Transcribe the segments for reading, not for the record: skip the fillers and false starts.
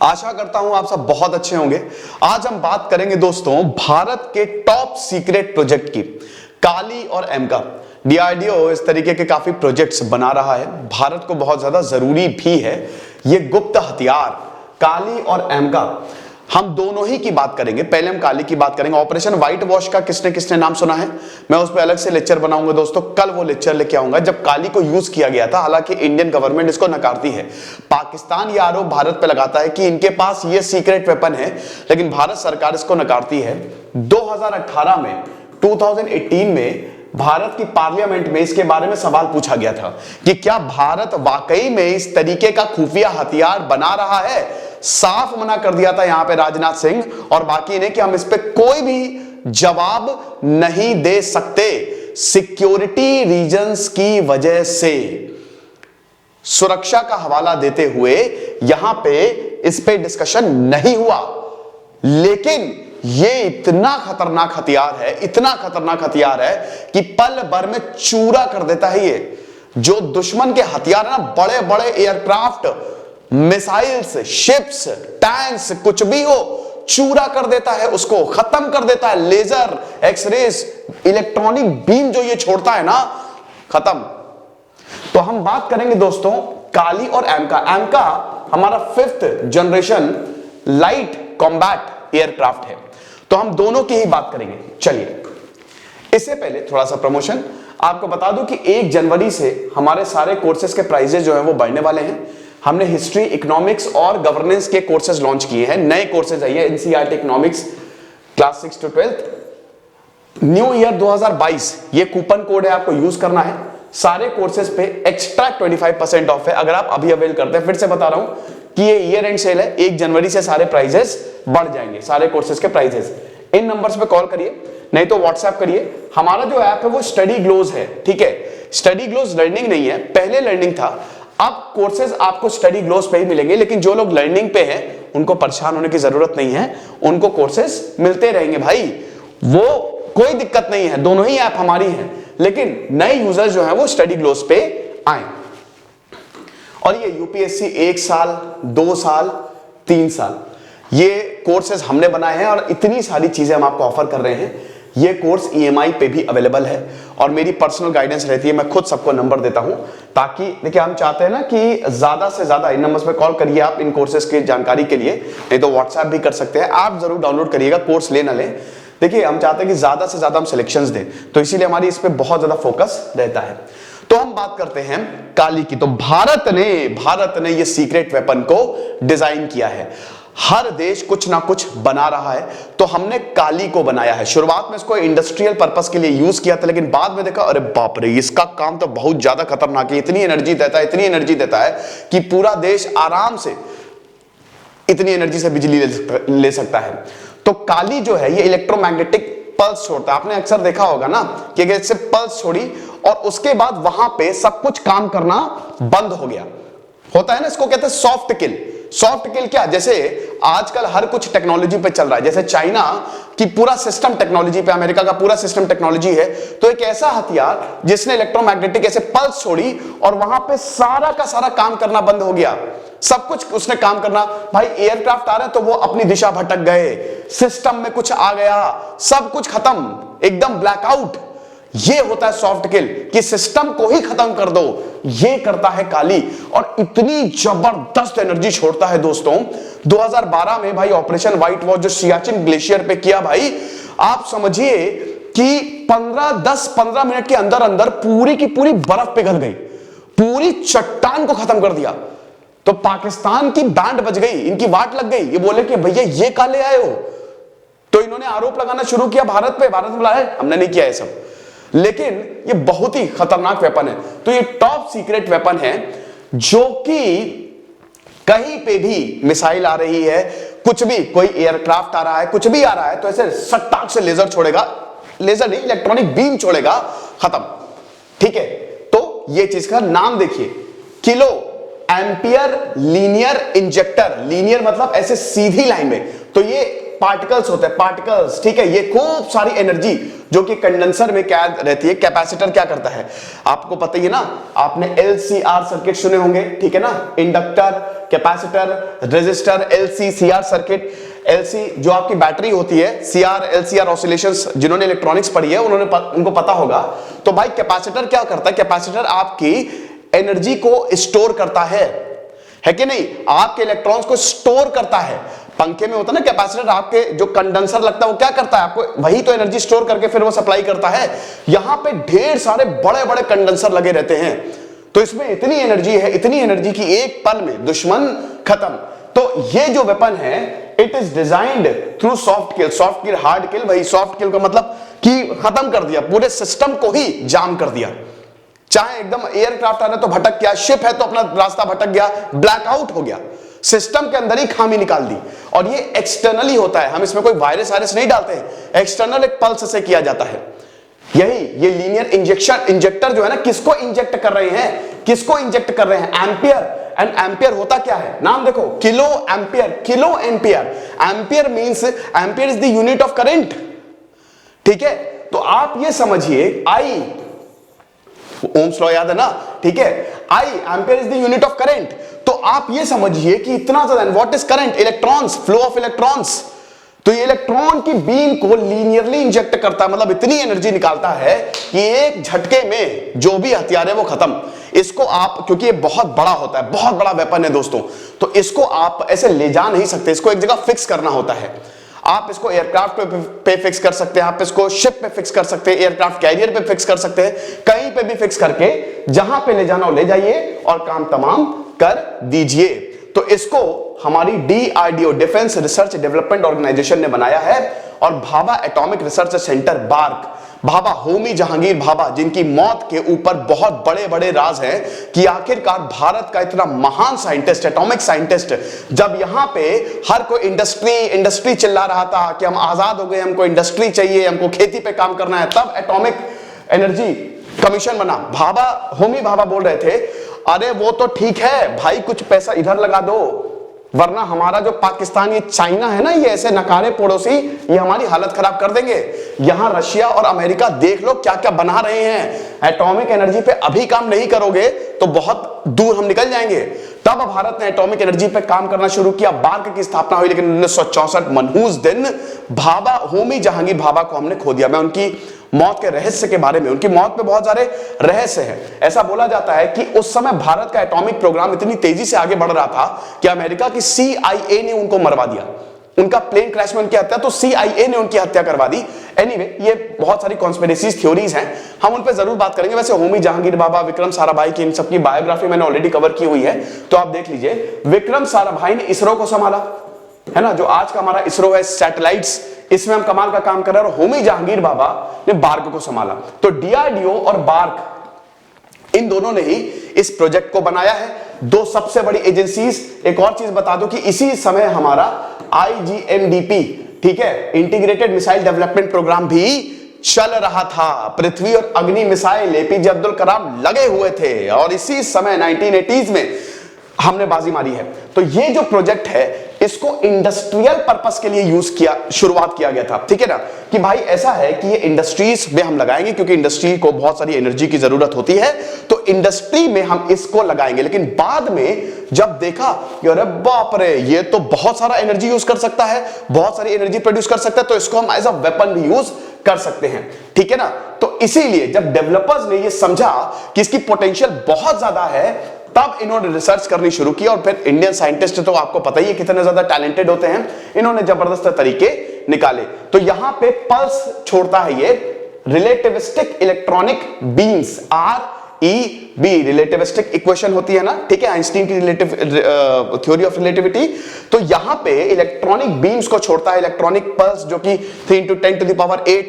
आशा करता हूं आप सब बहुत अच्छे होंगे। आज हम बात करेंगे दोस्तों भारत के टॉप सीक्रेट प्रोजेक्ट की। काली और एमका डीआरडीओ इस तरीके के काफी प्रोजेक्ट्स बना रहा है, भारत को बहुत ज्यादा जरूरी भी है। ये गुप्त हथियार काली और एमका हम दोनों ही की बात करेंगे। पहले हम काली की बात करेंगे। ऑपरेशन व्हाइट वॉश का किसने किसने नाम सुना है? मैं उस पर अलग से लेक्चर बनाऊंगा दोस्तों। कल वो लेक्चर लेके आऊंगा जब काली को यूज किया गया था। हालांकि इंडियन गवर्नमेंट इसको नकारती है, पाकिस्तान ये आरोप भारत पे लगाता है कि इनके पास ये सीक्रेट वेपन है, लेकिन भारत सरकार इसको नकारती है। 2018 में 2018 में भारत की पार्लियामेंट में इसके बारे में सवाल पूछा गया था कि क्या भारत वाकई में इस तरीके का खुफिया हथियार बना रहा है। साफ मना कर दिया था यहां पे राजनाथ सिंह और बाकी ने कि हम इस पे कोई भी जवाब नहीं दे सकते, सिक्योरिटी रीजंस की वजह से। सुरक्षा का हवाला देते हुए यहां पे इस पे डिस्कशन नहीं हुआ। लेकिन ये इतना खतरनाक हथियार है, इतना खतरनाक हथियार है कि पल भर में चूरा कर देता है। ये जो दुश्मन के हथियार है ना, बड़े बड़े एयरक्राफ्ट, मिसाइल्स, शिप्स, टैंक्स, कुछ भी हो, चूरा कर देता है, उसको खत्म कर देता है। लेजर, एक्सरेज, इलेक्ट्रॉनिक बीम जो ये छोड़ता है ना, खत्म। तो हम बात करेंगे दोस्तों काली और एमका। एमका हमारा 5th generation light combat aircraft है, तो हम दोनों की ही बात करेंगे। चलिए, इससे पहले थोड़ा सा प्रमोशन आपको बता दूं कि 1 जनवरी से हमारे सारे कोर्सेज के प्राइजेस जो हैं वो बढ़ने वाले हैं। हमने हिस्ट्री, इकोनॉमिक्स और गवर्नेंस के कोर्सेज लॉन्च किए हैं। नए कोर्सेज आई है, NCERT economics class 6 to 12th new year 2022। ये कूपन कोड है, आपको यूज करना है। सारे कोर्सेज पे एक्स्ट्रा 25% ऑफ है अगर आप अभी अवेल करते हैं। फिर से बता रहा हूं कि ये ईयर एंड सेल है, 1 जनवरी से सारे प्राइजेस बढ़ जाएंगे, सारे कोर्सेज के प्राइजेस। इन नंबर्स पे कॉल करिए, नहीं तो व्हाट्सएप करिए। हमारा जो ऐप है वो स्टडी ग्लोज है, ठीक है। स्टडी ग्लोज लर्निंग नहीं है, पहले लर्निंग था। अब कोर्सेज आपको स्टडी ग्लोज पे ही मिलेंगे, लेकिन जो लोग लर्निंग पे हैं उनको परेशान होने की जरूरत नहीं है, उनको कोर्सेज मिलते रहेंगे भाई, वो कोई दिक्कत नहीं है। दोनों ही ऐप हमारी हैं, लेकिन नए यूजर्स जो हैं वो स्टडी ग्लोज पे आए। और ये यूपीएससी 1 साल, 2 साल, 3 साल ये कोर्सेज हमने बनाए हैं और इतनी सारी चीजें हम आपको ऑफर कर रहे हैं। ये कोर्स ईएमआई पे भी अवेलेबल है और मेरी पर्सनल गाइडेंस रहती है, मैं खुद सबको नंबर देता हूं, ताकि देखिए हम चाहते हैं ना कि ज्यादा से ज्यादा इन नंबर्स पे कॉल करिए आप इन कोर्सेज की जानकारी के लिए, नहीं तो व्हाट्सएप भी कर सकते हैं। आप जरूर डाउनलोड करिएगा, कोर्स ले ना लें। देखिए हम चाहते हैं कि ज्यादा से ज्यादा हम सिलेक्शंस दें, तो इसीलिए हमारी इस पे बहुत ज्यादा फोकस रहता है। तो हम बात करते हैं काली की। तो भारत ने ये सीक्रेट वेपन को डिजाइन किया है। हर देश कुछ ना कुछ बना रहा है, तो हमने काली को बनाया है। शुरुआत में इसको इंडस्ट्रियल पर्पस के लिए यूज किया था, लेकिन बाद में देखा अरे बाप रे, इसका काम तो बहुत ज्यादा खतरनाक है। इतनी एनर्जी देता है, इतनी एनर्जी देता है कि पूरा देश आराम से इतनी एनर्जी से बिजली ले सकता है। तो काली जो है ये इलेक्ट्रोमैग्नेटिक पल्स छोड़ता है। आपने अक्सर देखा होगा ना कि अगर इससे पल्स छोड़ी और उसके बाद वहां पे सब कुछ काम करना बंद हो गया, होता है ना, इसको कहते हैं सॉफ्ट किल। सॉफ्ट किल क्या? जैसे आजकल हर कुछ टेक्नोलॉजी पे चल रहा है, जैसे चाइना की पूरा सिस्टम टेक्नोलॉजी पे, अमेरिका का पूरा सिस्टम टेक्नोलॉजी है। तो एक ऐसा हथियार जिसने इलेक्ट्रोमैग्नेटिक ऐसे पल्स छोड़ी और वहां पे सारा का सारा काम करना बंद हो गया, सब कुछ उसने काम करना। भाई एयरक्राफ्ट आ रहे हैं तो वो अपनी दिशा भटक गए, सिस्टम में कुछ आ गया, सब कुछ खत्म, एकदम ब्लैकआउट। ये होता है सॉफ्ट किल, कि सिस्टम को ही खत्म कर दो। ये करता है काली और इतनी जबरदस्त एनर्जी छोड़ता है दोस्तों। 2012 में भाई ऑपरेशन व्हाइट वॉश जो सियाचिन ग्लेशियर पे किया, भाई आप समझिए कि 10-15 मिनट के अंदर अंदर पूरी की पूरी बर्फ पिघल गई, पूरी चट्टान को खत्म कर दिया। तो पाकिस्तान की बैंड बज गई, इनकी वाट लग गई। ये बोले कि भैया ये कहां ले आए हो, तो इन्होंने आरोप लगाना शुरू किया भारत पे। भारत बोला है हमने नहीं किया ये सब, लेकिन ये बहुत ही खतरनाक वेपन है। तो ये टॉप सीक्रेट वेपन है, जो कि कहीं पे भी मिसाइल आ रही है, कुछ भी, कोई एयरक्राफ्ट आ रहा है, कुछ भी आ रहा है, तो ऐसे सट्टाक से लेजर छोड़ेगा, लेजर नहीं इलेक्ट्रॉनिक बीम छोड़ेगा, खत्म। ठीक है, तो ये चीज का नाम देखिए, kilo ampere linear injector. Linear मतलब ऐसे सीधी लाइन में, तो ये पार्टिकल्स होते हैं, पार्टिकल्स, ठीक है। ये खूब सारी एनर्जी जो कि कंडेंसर में क्या रहती है, कैपेसिटर क्या करता है आपको पता ही है ना, आपने LCR सर्किट सुने होंगे, ठीक है ना, inductor, capacitor, resistor, LC-CR circuit. LC जो आपकी बैटरी होती है, CR LCR ऑसिलेशंस जिन्होंने इलेक्ट्रॉनिक्स पढ़ी है उनको पता होगा। तो भाई कैपेसिटर क्या करता है, कैपेसिटर आपकी एनर्जी को स्टोर करता है कि नहीं, आपके इलेक्ट्रॉन्स को स्टोर करता है। पंखे में होता है ना कैपेसिटर, आपके जो कंडेंसर लगता है वो क्या करता है, आपको वही तो एनर्जी स्टोर करके फिर वो सप्लाई करता है। यहां पे ढेर सारे बड़े बड़े कंडेंसर लगे रहते हैं, तो इसमें इतनी एनर्जी है, इतनी एनर्जी की एक पल में दुश्मन खत्म। तो ये जो वेपन है it is designed through soft kill, soft kill hard kill, वही सॉफ्ट किल का मतलब कि खत्म कर दिया, पूरे सिस्टम को ही जाम कर दिया। चाहे एकदम एयरक्राफ्ट आ रहा है तो भटक गया, शिप है तो अपना रास्ता भटक गया, ब्लैकआउट हो गया, सिस्टम के अंदर ही खामी निकाल दी। और ये एक्सटर्नली होता है, हम इसमें कोई वायरस वायरस नहीं डालते हैं, एक्सटर्नल एक पल्स से किया जाता है। यही ये लीनियर इंजेक्टर जो है ना, किसको इंजेक्ट कर रहे हैं, किसको इंजेक्ट कर रहे हैं, एम्पियर। एंड एम्पियर होता क्या है, नाम देखो, kilo ampere, kilo ampere. Ampere means, ampere is the unit of current, ठीक है। तो आप ये समझिए, आई ओम्स लॉ याद है ना, ठीक है, I ampere is the unit of current. तो आप ये समझिए कि इतना ज्यादा, what is current, electrons, flow of electrons. तो ये इलेक्ट्रॉन की बीम को लीनियरली इंजेक्ट करता है, मतलब इतनी एनर्जी निकालता है कि एक झटके में जो भी हथियार है वो खत्म। इसको आप, क्योंकि ये बहुत बड़ा होता है, बहुत बड़ा वेपन है दोस्तों, तो इसको आप ऐसे ले जा नहीं सकते, इसको एक जगह फिक्स करना होता है। आप इसको एयरक्राफ्ट पे फिक्स कर सकते हैं, आप इसको शिप पे फिक्स कर सकते हैं, एयरक्राफ्ट कैरियर पे फिक्स कर सकते हैं, कहीं पे भी फिक्स करके जहां पे ले जाना हो ले जाइए और काम तमाम कर दीजिए। तो इसको हमारी DRDO, defence research development organisation ने बनाया है, और Bhabha atomic research centre BARC, Bhabha Homi Jehangir Bhabha, जिनकी मौत के ऊपर बहुत बड़े बड़े राज हैं कि आखिरकार भारत का इतना महान साइंटिस्ट, एटॉमिक साइंटिस्ट, जब यहां पे हर कोई इंडस्ट्री चिल्ला रहा था कि हम आजाद हो गए, हमको इंडस्ट्री चाहिए, हमको खेती पे काम करना है, तब एटॉमिक एनर्जी कमीशन बना। भाभा होमी भाभा बोल रहे थे, अरे वो तो ठीक है भाई, कुछ पैसा इधर लगा दो, वरना हमारा जो पाकिस्तान, ये चाइना है ना, ये ऐसे नकारे पड़ोसी, ये हमारी हालत खराब कर देंगे। यहां रशिया और अमेरिका देख लो क्या क्या बना रहे हैं, एटॉमिक एनर्जी पे अभी काम नहीं करोगे तो बहुत दूर हम निकल जाएंगे। तब भारत ने एटॉमिक एनर्जी पे काम करना शुरू किया, बार्क की स्थापना हुई, लेकिन 1964 मनहूस दिन भाभा होमी जहांगीर भाभा को हमने खो दिया। मैं उनकी मौत के रहस्य के बारे में, उनकी मौत पे बहुत सारे रहस्य हैं। ऐसा बोला जाता है कि उस समय भारत का एटॉमिक प्रोग्राम इतनी तेजी से आगे बढ़ रहा था कि अमेरिका की CIA ने उनको मरवा दिया, उनका प्लेन क्रैश में उनकी हत्या, तो CIA ने उनकी हत्या करवा दी। एनीवे, ये बहुत सारी कॉन्स्पिरेसी थ्योरीज हैं, हम उन पर जरूर बात करेंगे। वैसे होमी जहांगीर भाभा, विक्रम साराभाई की, इन सबकी बायोग्राफी मैंने ऑलरेडी कवर की हुई है, तो आप देख लीजिए। विक्रम साराभाई ने इसरो को संभाला, है ना, जो आज का हमारा इसरो है, सैटेलाइट्स, इसमें हम कमाल का काम कर रहे हैं। और होमी जहांगीर भाभा ने बार्क को संभाला। तो DRDO और बार्क, इन दोनों ने ही इस प्रोजेक्ट को बनाया है, दो सबसे बड़ी एजेंसीज। एक और चीज बता दो कि इसी समय हमारा IGMDP, ठीक है, इंटीग्रेटेड मिसाइल डेवलपमेंट प्रोग्राम भी चल रहा था। पृथ्वी और अग्नि मिसाइल APJ अब्दुल कलाम लगे हुए थे, और इसी समय 1980s में हमने बाजी मारी है। तो ये जो प्रोजेक्ट है, इसको इंडस्ट्रियल पर्पस के लिए शुरुआत किया गया था, ठीक है ना, कि भाई ऐसा है कि ये इंडस्ट्रीज में हम लगाएंगे, क्योंकि इंडस्ट्री को बहुत सारी एनर्जी की जरूरत होती है, तो इंडस्ट्री में हम इसको लगाएंगे। लेकिन बाद में जब देखा कि अरे बाप रे, ये तो बहुत सारा एनर्जी यूज कर सकता है, बहुत सारी एनर्जी प्रोड्यूस कर सकता है, तो इसको हम एज अ वेपन भी यूज कर सकते हैं, ठीक है ना। तो इसीलिए जब डेवलपर्स ने ये समझा कि इसकी पोटेंशियल बहुत ज्यादा है, तब इन्होंने रिसर्च करनी शुरू की। और फिर इंडियन साइंटिस्ट तो आपको पता ही है कितने ज्यादा टैलेंटेड होते हैं, इन्होंने जबरदस्त तरीके निकाले। तो यहां पे पल्स छोड़ता है ये relativistic electronic beams, REB, relativistic equation होती है ना, ठीक है, आइंस्टीन की थ्योरी ऑफ रिलेटिविटी। तो यहां पे इलेक्ट्रॉनिक बीम्स को छोड़ता है, इलेक्ट्रॉनिक पल्स, जो कि 3 × 10⁸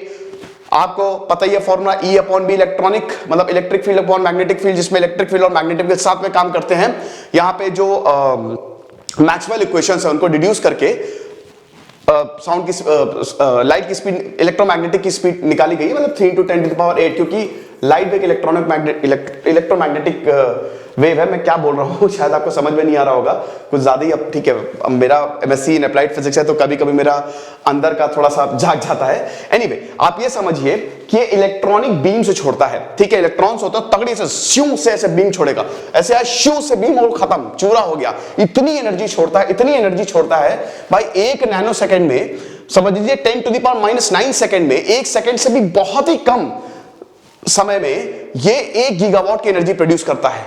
आपको पता ही है फॉर्मूला, E/B, इलेक्ट्रॉनिक मतलब electric field upon magnetic field, जिसमें इलेक्ट्रिक फील्ड और मैग्नेटिक फील्ड साथ में काम करते हैं। यहां पे जो मैक्सवेल इक्वेशंस है उनको डिड्यूस करके साउंड की लाइट की स्पीड, इलेक्ट्रोमैग्नेटिक की स्पीड निकाली गई है, मतलब 3 × 10⁸, क्योंकि लाइट एक इलेक्ट्रोमैग्नेटिक वेव है। मैं क्या बोल रहा हूँ शायद आपको समझ में नहीं आ रहा होगा, कुछ ज्यादा ही। अब ठीक है, अब मेरा एमएससी इन अप्लाइड फिजिक्स है तो कभी कभी मेरा अंदर का थोड़ा सा जाग जाता है। एनीवे, आप ये समझिए कि ये इलेक्ट्रॉनिक बीम से छोड़ता है, ठीक है। इलेक्ट्रॉन्स होता है तगड़ी से श्यू से ऐसे बीम छोड़ेगा, ऐसे आया श्यू से बीम और खत्म, चूरा हो गया। इतनी एनर्जी छोड़ता है, इतनी एनर्जी छोड़ता है भाई, 1 नैनो सेकंड में, समझ लीजिए 10⁻⁹ सेकंड में, 1 सेकंड से भी बहुत ही कम समय में ये 1 गीगावाट की एनर्जी प्रोड्यूस करता है।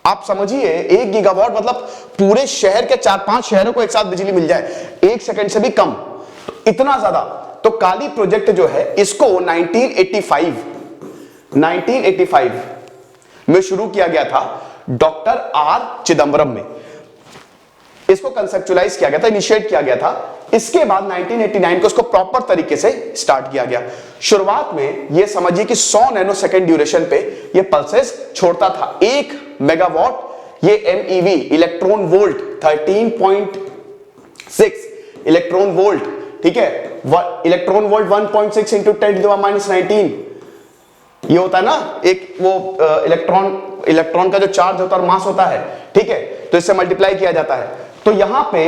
आप समझिए 1 गीगावाट मतलब पूरे शहर के 4-5 शहरों को एक साथ बिजली मिल जाए 1 सेकंड से भी कम, तो इतना ज्यादा। तो काली प्रोजेक्ट जो है इसको 1985 में शुरू किया गया था डॉक्टर आर चिदम्बरम में। इसको कंसेप्चुलाइज किया गया था, इनिशिएट किया गया था। इसके बाद 1989 को इसको प्रॉपर तरीके से स्टार्ट किया गया। शुरुआत में ये समझिए कि 100 नैनो सेकंड ड्यूरेशन पे ये पल्सेस छोड़ता था। 1 मेगावाट ये MeV electron volt 13.6 electron volt, ठीक है। इलेक्ट्रॉन वोल्ट 1.6 इंटू 10⁻⁹ ये होता है ना एक वो इलेक्ट्रॉन का जो चार्ज होता है और मास होता है, ठीक है। तो इससे मल्टीप्लाई किया जाता है। तो यहां पे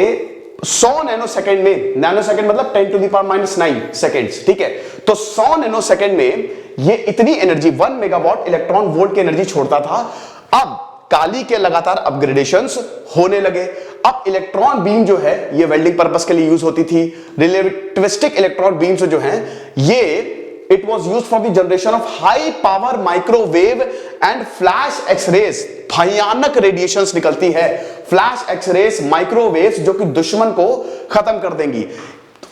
100 नैनो सेकंड में, नैनो सेकंड मतलब 10⁻⁹ सेकंड्स, ठीक है। तो 100 नैनो सेकंड में ये इतनी एनर्जी 1 मेगावाट इलेक्ट्रॉन वोल्ट की एनर्जी छोड़ता था। अब काली के लगातार अपग्रेडेशंस होने लगे। अब इलेक्ट्रॉन बीम जो है ये वेल्डिंग पर्पस के लिए यूज होती थी। रिलेटिविस्टिक इलेक्ट्रॉन बीम्स जो हैं ये it was used for the generation of high power microwave and flash x-rays। भयानक रेडिएशंस निकलती है, फ्लैश एक्सरेज, माइक्रोवेव्स जो कि दुश्मन को खत्म कर देंगी।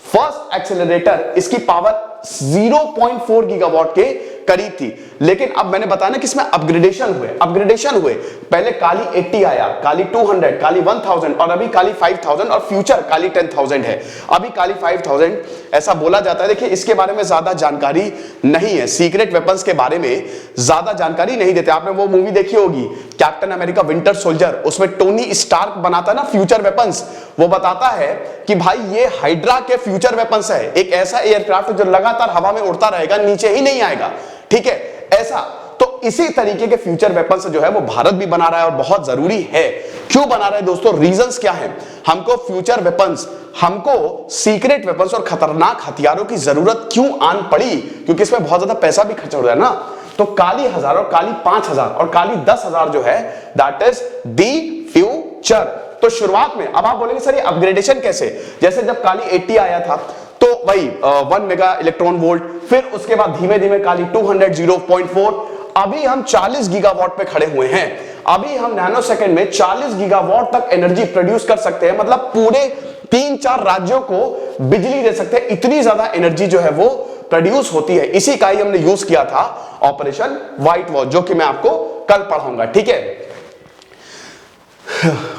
फर्स्ट एक्सेलरेटर इसकी पावर 0.4 गीगावाट के करीब थी, लेकिन अब मैंने बताया ना कि इसमें अपग्रेडेशन हुए। पहले काली 80 आया, काली 200, काली 1000 और अभी काली 5000 और फ्यूचर काली 10000 है। अभी काली 5000 ऐसा बोला जाता है। देखिए इसके बारे में ज्यादा जानकारी नहीं है, सीक्रेट वेपन्स के बारे में ज्यादा जानकारी नहीं देते। आपने वो मूवी देखी होगी कैप्टन अमेरिका विंटर सोल्जर, उसमें टोनी स्टार्क बनाता ना फ्यूचर वेपन्स, वो बताता है कि भाई ये हाइड्रा के फ्यूचर वेपन्स है, एक ऐसा एयरक्राफ्ट जो लगातार हवा में उड़ता रहेगा, नीचे ही नहीं आएगा, ठीक है। ऐसा तो इसी तरीके के फ्यूचर वेपन्स जो है वो भारत भी बना रहा है और बहुत जरूरी है। क्यों बना रहा है दोस्तों, रीजंस क्या है? हमको फ्यूचर वेपन्स, हमको सीक्रेट वेपन्स और खतरनाक हथियारों की जरूरत क्यों आन पड़ी? क्योंकि इसमें बहुत ज्यादा पैसा भी खर्च हो रहा है ना। तो काली 1000 और काली 5000 और काली 10000 जो है दैट इज दी फ्यूचर। तो शुरुआत में अब आप बोलेंगे सर ये अपग्रेडेशन कैसे? जैसे जब काली 80 आया था तो वही 1 मेगा इलेक्ट्रॉन वोल्ट, फिर उसके बाद धीमे धीमे काली 200 0.4, अभी हम 40 गीगावाट पे खड़े हुए हैं। अभी हम नैनो सेकंड में 40 गीगावाट तक एनर्जी प्रोड्यूस कर सकते हैं, मतलब पूरे 3-4 राज्यों को बिजली दे सकते हैं। इतनी ज्यादा एनर्जी जो है वो प्रोड्यूस होती है। इसी का ही हमने यूज किया था ऑपरेशन व्हाइट वॉच, जो कि मैं आपको कल पढ़ाऊंगा, ठीक है।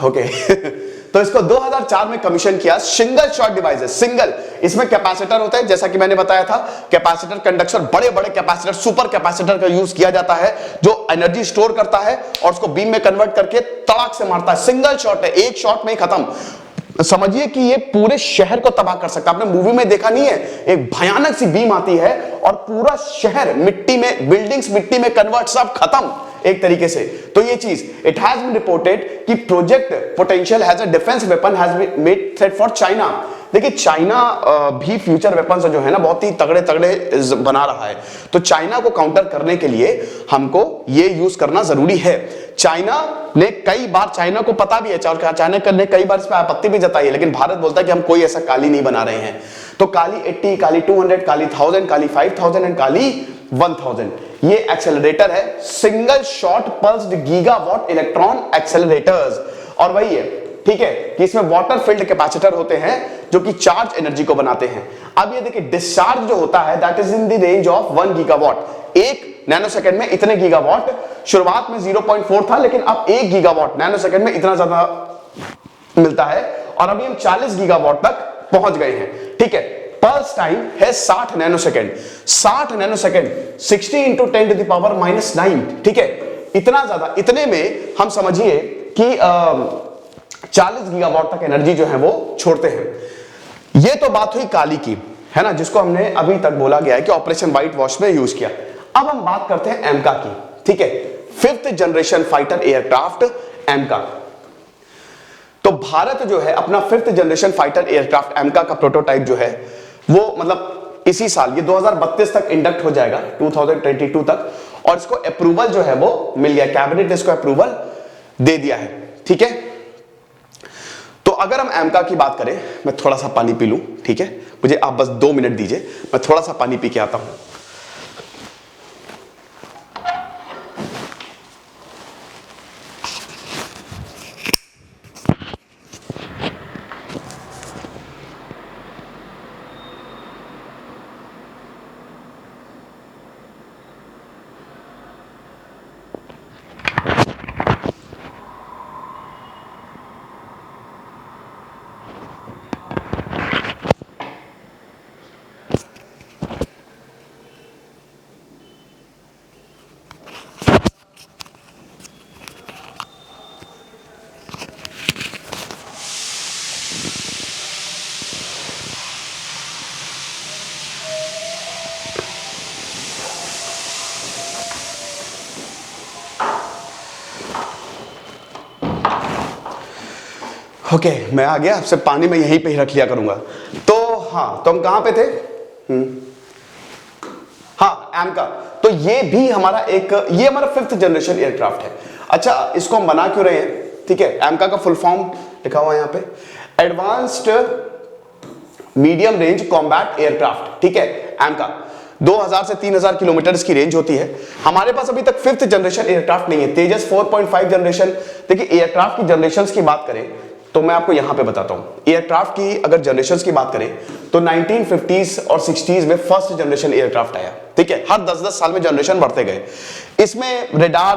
ओके तो इसको 2004 में कमीशन किया। सिंगल शॉट डिवाइसेस, सिंगल, इसमें कैपेसिटर होता है जैसा कि मैंने बताया था, कैपेसिटर, कंडक्टर, बड़े बड़े कैपेसिटर, सुपर कैपेसिटर का यूज किया जाता है जो एनर्जी स्टोर करता है और उसको बीम में कन्वर्ट करके तड़ाक से मारता है। सिंगल शॉट है, एक शॉट में ही खत्म। समझिए कि ये पूरे शहर को तबाह कर सकता है। आपने मूवी में देखा नहीं है, एक भयानक सी बीम आती है और पूरा शहर मिट्टी में, बिल्डिंग्स मिट्टी में कन्वर्ट, सब खत्म एक तरीके से। तो ये चीज, इट हैज बीन रिपोर्टेड कि project potential has a defence weapon has been made threat for China. देखिए चाइना भी फ्यूचर वेपन्स जो है ना बहुत ही तगड़े तगड़े बना रहा है। तो चाइना को काउंटर करने के लिए हमको ये यूज करना जरूरी है। चाइना ने कई बार, चाइना को पता भी है, चाइना ने कई बार इस पर आपत्ति भी जताई है, लेकिन भारत बोलता है कि हम कोई ऐसा काली नहीं बना रहे हैं। तो काली 80, काली 200, काली 1000, काली 5000 एंड काली 1000 ये एक्सेलरेटर है, single shot pulsed gigawatt electron accelerators. और वही है, ठीक है, कि इसमें वाटर फील्ड कैपेसिटर होते हैं जो कि चार्ज एनर्जी को बनाते हैं। अब ये देखिए डिस्चार्ज जो होता है that is in the range of 1 gigawatt. 1 nano second में इतने गीगावाट, शुरुआत में 0.4 था, लेकिन अब 1 गीगावाट नैनो सेकंड में इतना ज्यादा मिलता है और अभी हम 40 गीगावाट तक पहुंच गए हैं, ठीक है। पल्स टाइम है 60 nano second, 60 nano second 60 into 10⁻⁹, ठीक है, इतना ज्यादा। इतने में हम समझिए कि 40 गीगावाट तक एनर्जी जो है वो छोड़ते हैं। ये तो बात हुई काली की, है ना, जिसको हमने अभी तक बोला गया है कि ऑपरेशन व्हाइट वॉश में यूज किया। अब हम बात करते हैं एमका की, ठीक है, 5th जनरेशन फाइटर एयरक्राफ्ट एमका। तो भारत जो है अपना 5th जनरेशन फाइटर एयरक्राफ्ट एमका का प्रोटोटाइप जो है वो मतलब इसी साल ये 2032 तक इंडक्ट हो जाएगा, 2022 तक, और इसको अप्रूवल जो है वो मिल गया, कैबिनेट ने इसको अप्रूवल दे दिया है। ठीक है, तो अगर हम एमका की बात करें, मैं थोड़ा सा पानी पी लूं, ठीक है, मुझे आप बस 2 मिनट दीजिए, मैं थोड़ा सा पानी पी के आता हूं। ओके, मैं आ गया, आपसे पानी मैं यहीं पे ही रख लिया करूंगा। तो हाँ, तो हम कहां पे थे? हाँ, एमका। तो ये भी हमारा ये हमारा 5th जनरेशन एयरक्राफ्ट है। अच्छा, इसको हम बना क्यों रहे हैं? ठीक है, एमका का फुल फॉर्म लिखा हुआ है यहाँ पे, advanced medium range combat aircraft. ठीक है, एमका 2000 से 3000 किलोमीटर की रेंज होती है। हमारे पास अभी तक 5th जनरेशन एयरक्राफ्ट नहीं है, तेजस 4.5 जनरेशन। देखिए, एयरक्राफ्ट की जनरेशंस की बात करें तो मैं आपको यहां पे बताता हूं। एयरक्राफ्ट की अगर जनरेशंस की बात करें तो 1950s और 60s में फर्स्ट जनरेशन एयरक्राफ्ट आया। ठीक है, हर 10-10 साल में जनरेशन बढ़ते गए। इसमें रेडार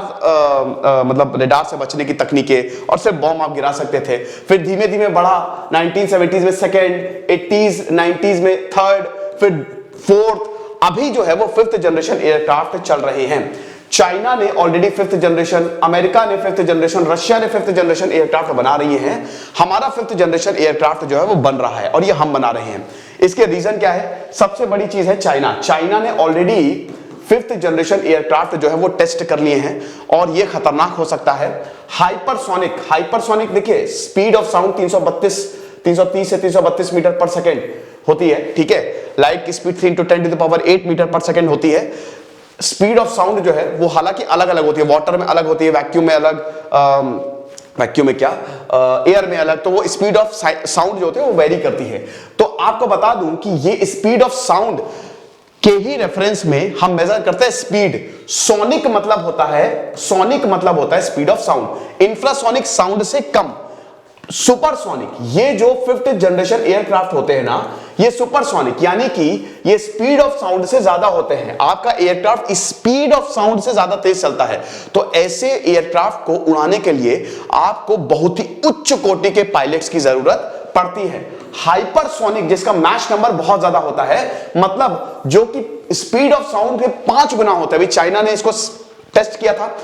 मतलब रेडार से बचने की तकनीकें और सिर्फ बॉम्ब आप गिरा सकते थे। फिर धीमे धीमे बढ़ा, 1970s में सेकेंड, 80s 90s में थर्ड, फिर फोर्थ, अभी जो है वो 5th जनरेशन एयरक्राफ्ट चल रहे हैं। चाइना ने ऑलरेडी 5th जनरेशन, अमेरिका ने 5th जनरेशन, रशिया ने 5th जनरेशन एयरक्राफ्ट बना रही हैं। हमारा 5th जनरेशन एयरक्राफ्ट जो है वो बन रहा है और ये हम बना रहे हैं। इसके रीजन क्या है? सबसे बड़ी चीज है चाइना। चाइना ने ऑलरेडी 5th जनरेशन एयरक्राफ्ट जो है वो टेस्ट कर लिए हैं और ये खतरनाक हो सकता है। हाइपरसोनिक देखिए, स्पीड ऑफ साउंड 330 से 332 मीटर पर सेकेंड होती है। ठीक है, लाइट की स्पीड 3 × 10⁸ मीटर पर सेकेंड होती है। स्पीड ऑफ साउंड जो है वो हालांकि अलग अलग होती है, वाटर में अलग होती है, वैक्यूम में अलग, वैक्यूम में क्या, एयर में अलग। तो वो स्पीड ऑफ साउंड जो होती है वो वेरी करती है। तो आपको बता दूं कि ये स्पीड ऑफ साउंड के ही रेफरेंस में हम मेजर करते हैं स्पीड। सोनिक मतलब होता है speed of sound, infrasonic sound से कम। सुपरसोनिक, ये जो 5th जनरेशन एयरक्राफ्ट होते हैं ना, ये सुपरसोनिक यानी कि ये स्पीड ऑफ साउंड से ज्यादा होते हैं। आपका एयरक्राफ्ट स्पीड ऑफ साउंड से ज्यादा तेज चलता है। तो ऐसे एयरक्राफ्ट को उड़ाने के लिए आपको बहुत ही उच्च कोटि के पायलट्स की जरूरत पड़ती है। हाइपरसोनिक, जिसका मैच नंबर बहुत ज्यादा होता है, मतलब जो कि स्पीड ऑफ साउंड के 5 गुना होता है। अभी चाइना ने इसको टेस्ट किया था।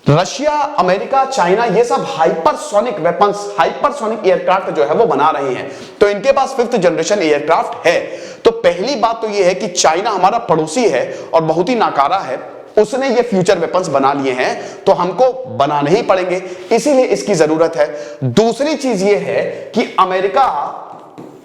रशिया, अमेरिका, चाइना, ये सब हाइपरसोनिक वेपन्स, हाइपरसोनिक एयरक्राफ्ट जो है वो बना रही हैं। तो इनके पास 5th जनरेशन एयरक्राफ्ट है। तो पहली बात तो ये है कि चाइना हमारा पड़ोसी है और बहुत ही नाकारा है, उसने ये फ्यूचर वेपन्स बना लिए हैं, तो हमको बनाने ही पड़ेंगे, इसीलिए इसकी जरूरत है। दूसरी चीज ये है कि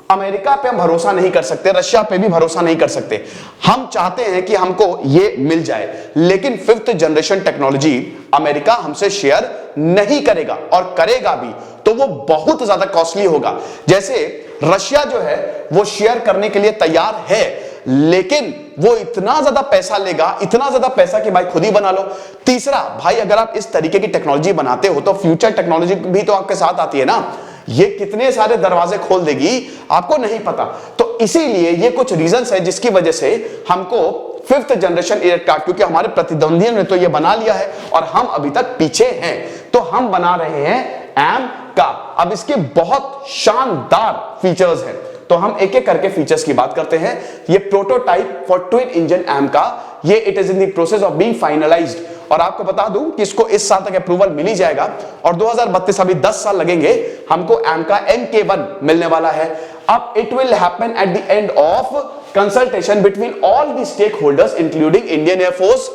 अमेरिका पे हम भरोसा नहीं कर सकते, रशिया पे भी भरोसा नहीं कर सकते। हम चाहते हैं कि हमको ये मिल जाए, लेकिन 5th जनरेशन टेक्नोलॉजी अमेरिका हमसे शेयर नहीं करेगा, और करेगा भी तो वो बहुत ज्यादा कॉस्टली होगा। जैसे रशिया जो है वो शेयर करने के लिए तैयार है, लेकिन वो इतना ज्यादा पैसा लेगा, इतना ज्यादा पैसा कि भाई खुद ही बना लो। तीसरा, भाई अगर आप इस तरीके की टेक्नोलॉजी बनाते हो तो फ्यूचर टेक्नोलॉजी भी तो आपके साथ आती है ना, ये कितने सारे दरवाजे खोल देगी आपको नहीं पता। तो इसीलिए ये कुछ रीजंस है जिसकी वजह से हमको 5th जनरेशन एयरक्राफ्ट, क्योंकि हमारे प्रतिद्वंदियों ने तो ये बना लिया है और हम अभी तक पीछे हैं, तो हम बना रहे हैं एम का। अब इसके बहुत शानदार फीचर्स हैं, तो हम एक एक करके फीचर्स की बात करते हैं। ये prototype for twin engine M का, ये it is in the process of being finalised, और आपको बता दूं कि इसको इस साल तक अप्रूवल मिल ही जाएगा और 2032, अभी 10 साल लगेंगे, हमको एम का MK1 मिलने वाला है। अब it will happen at the end of consultation between all the stakeholders including Indian air force,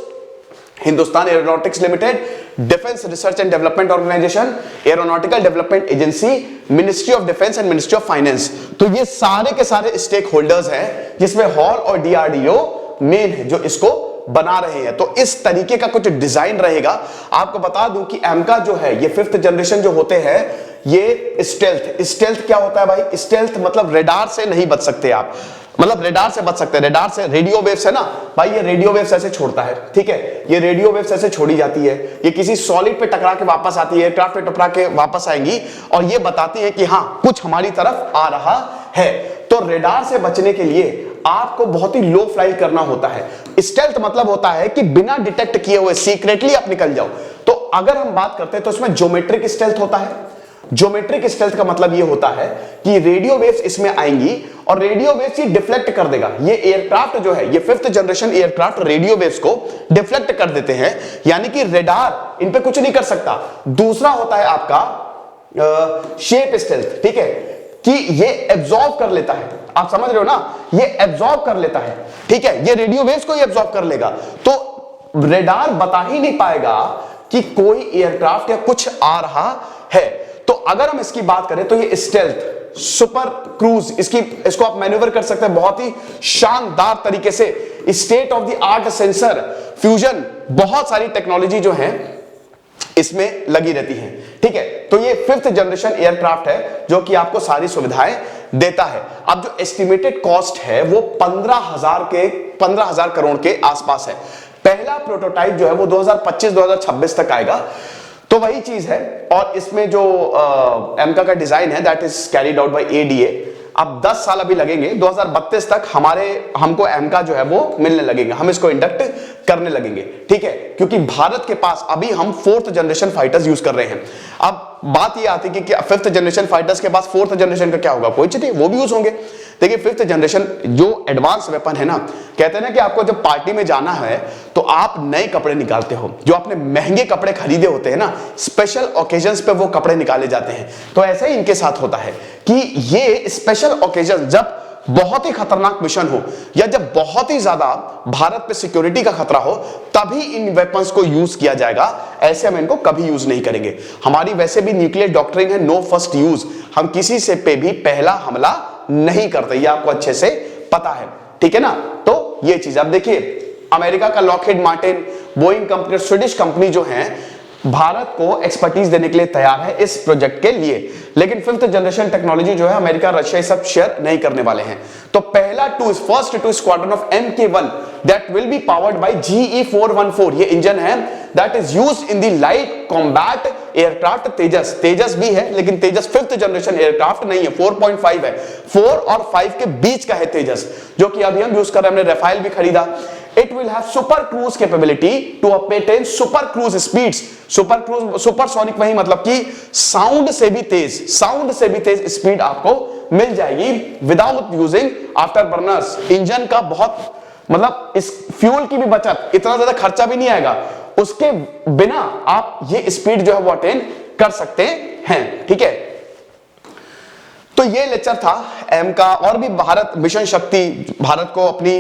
Hindustan aeronautics limited, defence research and development organisation, aeronautical development agency, ministry of defence and ministry of finance. तो ये सारे के सारे stake holders हैं जिसमें hall और DRDO main है जो इसको बना रहे हैं। तो इस तरीके का कुछ डिजाइन रहेगा। आपको बता दूं कि एमका जो है ये 5th जनरेशन जो होते हैं ये स्टेल्थ क्या होता है भाई? स्टेल्थ मतलब रेडार से नहीं बच सकते आप, मतलब रेडार से बच सकते हैं। रेडार से रेडियो वेव्स है ना भाई, ये रेडियो वेव्स ऐसे छोड़ता है, ठीक है, ये रेडियो वेव्स ऐसे छोड़ी जाती है, ये किसी सॉलिड पे टकरा के वापस आती है, एयरक्राफ्ट पे टकरा के वापस आएंगी और ये बताती है कि हाँ कुछ हमारी तरफ आ रहा है। तो रेडार से बचने के लिए आपको बहुत ही लो फ्लाई करना होता है। स्टेल्थ मतलब होता है कि बिना डिटेक्ट किए हुए सीक्रेटली आप निकल जाओ। तो अगर हम बात करते हैं तो इसमें ज्योमेट्रिक स्टेल्थ होता है। ज्योमेट्रिक स्टेल्थ का मतलब ये होता है कि रेडियो वेव्स इसमें आएंगी और रेडियो वेव्स ये डिफ्लेक्ट कर देगा। ये एयरक्राफ्ट जो है, ये 5th generation aircraft radio waves को डिफ्लेक्ट कर देते हैं, यानी कि रेडार इन पे कुछ नहीं कर सकता। दूसरा होता है आपका शेप स्टेल्थ, ठीक है, कि ये एब्जॉर्ब कर लेता है। आप समझ रहे हो ना, ये एब्जॉर्ब कर लेता है, ठीक है, ये रेडियो वेव्स को ही एब्जॉर्ब कर लेगा। तो रेडार बता ही नहीं पाएगा कि कोई एयरक्राफ्ट या कुछ आ रहा है। तो अगर हम इसकी बात करें तो ये स्टेल्थ, सुपर क्रूज, इसको आप मैन्यूवर कर सकते हैं बहुत ही शानदार तरीके से। State of the art sensor fusion, बहुत सारी टेक्नोलॉजी जो है इसमें लगी रहती है, ठीक है। तो ये 5th जनरेशन एयरक्राफ्ट है जो कि आपको सारी सुविधाएं देता है। अब जो एस्टिमेटेड कॉस्ट है वो 15,000 करोड़ के आसपास है। पहला प्रोटोटाइप जो है वो 2025-2026 तक आएगा। तो वही चीज है। और इसमें जो एमका का डिजाइन है that is carried out by ADA. अब 10 साल अभी लगेंगे, 2032 तक हमको एमका जो है वो मिलने लगेंगे, हम इसको इंडक्ट करने लगेंगे, ठीक है, क्योंकि भारत के पास अभी हम 4th जनरेशन फाइटर्स यूज कर रहे हैं। अब बात ये आती है कि 5th जनरेशन फाइटर्स के पास 4th जनरेशन का क्या होगा? कोई चीज नहीं, वो भी यूज होंगे। देखिए 5th जनरेशन जो एडवांस वेपन है ना, कहते हैं ना कि आपको जब पार्टी में जाना है तो आप नए कपड़े निकालते हो, जो आपने महंगे कपड़े खरीदे होते हैं ना, स्पेशल ओकेजन्स पे वो कपड़े निकाले जाते हैं। तो ऐसा ही इनके साथ होता है कि ये स्पेशल ओकेजन, जब बहुत ही खतरनाक मिशन हो या जब बहुत ही ज्यादा भारत पे सिक्योरिटी का खतरा हो, तभी इन वेपन्स को यूज किया जाएगा। ऐसे हम इनको कभी यूज नहीं करेंगे। हमारी वैसे भी न्यूक्लियर डॉक्ट्रिन है, नो फर्स्ट यूज, हम किसी से पे भी पहला हमला नहीं करते, ये आपको अच्छे से पता है, ठीक है ना। तो ये चीज, अब देखिए अमेरिका का Lockheed Martin, Boeing company, Swedish company जो है भारत को एक्सपर्टीज देने के लिए तैयार है इस प्रोजेक्ट के लिए। लेकिन 5th जनरेशन टेक्नोलॉजी जो है अमेरिका, रशिया सब शेयर नहीं करने वाले हैं। तो पहला first two squadron of MK1 that will be powered by GE414, ये इंजन है that is used in the light combat aircraft Tejas. Tejas भी है लेकिन तेजस 5th जनरेशन एयरक्राफ्ट नहीं है, 4.5 है, 4 और 5 के बीच का है तेजस, जो कि अभी हम यूज कर रहे हैं। हमने राफेल भी खरीदा। It will have super cruise capability to attain super cruise speeds. Super cruise, supersonic वही मतलब कि साउंड से भी तेज स्पीड आपको मिल जाएगी without using afterburners. Engine का बहुत मतलब इस फ्यूल की भी बचत, इतना ज्यादा खर्चा भी नहीं आएगा, उसके बिना आप ये स्पीड जो है वो अटेन कर सकते हैं, ठीक है। तो ये लेक्चर था एम का। और भी भारत मिशन शक्ति, भारत को अपनी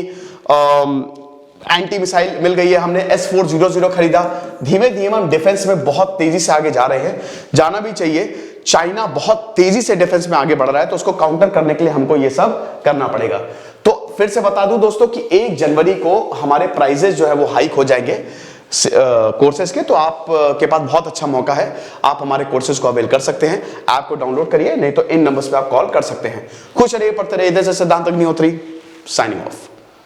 एंटी मिसाइल मिल गई है, हमने S400 खरीदा। धीमे धीमे हम डिफेंस में बहुत तेजी से आगे जा रहे हैं, जाना भी चाहिए। चाइना बहुत तेजी से डिफेंस में आगे बढ़ रहा है, तो उसको काउंटर करने के लिए हमको ये सब करना पड़ेगा। तो फिर से बता दूं दोस्तों कि 1 जनवरी को हमारे प्राइजेस जो है वो हाइक हो जाएंगे कोर्सेज के। तो आप के पास बहुत अच्छा मौका है, आप हमारे कोर्सेज को अवेल कर सकते हैं। ऐप को डाउनलोड करिए, नहीं तो इन नंबर्स पे आप कॉल कर सकते हैं। खुश रहिए, पढ़ते रहिए। इधर से सिद्धांत अग्निहोत्री साइनिंग ऑफ।